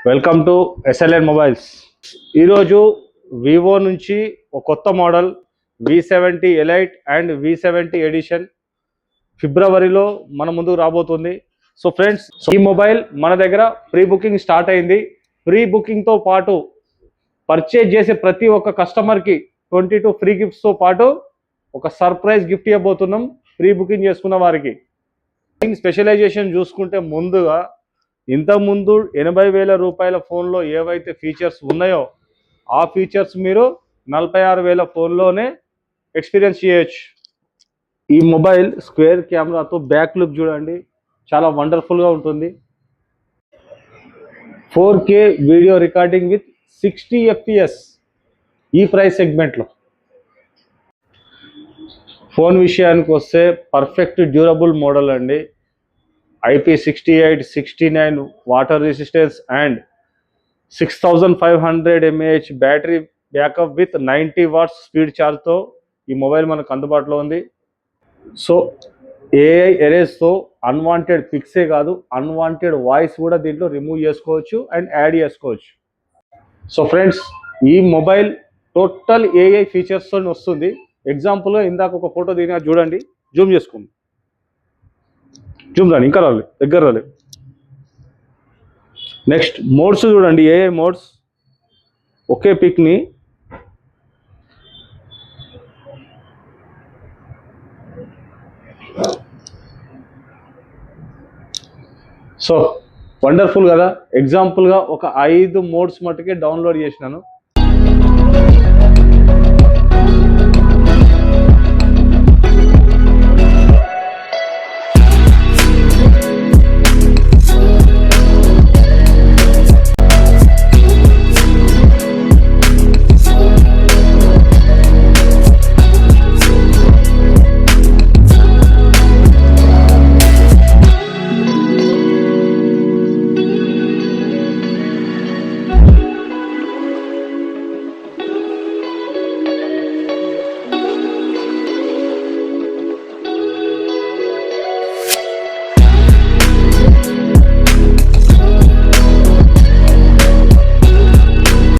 Welcome to SLN mobiles. ఈరోజు Vivo నుంచి ఒక కొత్త model V70 elite and V70 edition ఫిబ్రవరిలో మన ముందుకు రాబోతుంది. సో ఫ్రెండ్స్, ఈ మొబైల్ మన దగ్గర ప్రీ బుకింగ్ స్టార్ట్ అయింది. ప్రీ బుకింగ్తో పాటు పర్చేజ్ చేసే ప్రతి ఒక్క కస్టమర్కి 22 ఫ్రీ గిఫ్ట్స్తో పాటు ఒక సర్ప్రైజ్ గిఫ్ట్ ఇవ్వబోతున్నాం ప్రీ బుకింగ్ చేసుకున్న వారికి. స్పెషలైజేషన్ చూసుకుంటే ముందుగా ఇంతకుముందు 80,000 రూపాయల ఫోన్లో ఏవైతే ఫీచర్స్ ఉన్నాయో ఆ ఫీచర్స్ మీరు 46,000 ఫోన్లోనే ఎక్స్పీరియన్స్ చేయొచ్చు. ఈ మొబైల్ స్క్వేర్ కెమెరాతో బ్యాక్ లుక్ చూడండి, చాలా వండర్ఫుల్గా ఉంటుంది. 4K video recording with 60 FPS ఈ ప్రైస్ సెగ్మెంట్లో. ఫోన్ విషయానికి వస్తే పర్ఫెక్ట్ డ్యూరబుల్ మోడల్ అండి. IP68, 69 water resistance and 6500 mAh battery backup with 90 watts speed ఛార్జ్తో ఈ మొబైల్ మనకు అందుబాటులో ఉంది. సో AI ఎరేస్తో అన్వాంటెడ్ పిక్సే కాదు, అన్వాంటెడ్ వాయిస్ కూడా దీంట్లో రిమూవ్ చేసుకోవచ్చు అండ్ యాడ్ చేసుకోవచ్చు. సో ఫ్రెండ్స్, ఈ మొబైల్ టోటల్ AI ఫీచర్స్తో వస్తుంది. ఎగ్జాంపుల్గా ఇందాక ఒక ఫోటో దిగినా చూడండి, జూమ్ చేసుకోండి. జూమ్ రాని, ఇంకా రాలేదు, దగ్గర రాలేదు. నెక్స్ట్ మోడ్స్ చూడండి, AI మోడ్స్. ఒకే పిక్ని సో వండర్ఫుల్ కదా. ఎగ్జాంపుల్గా ఒక 5 మోడ్స్ మట్టుకే డౌన్లోడ్ చేసినాను.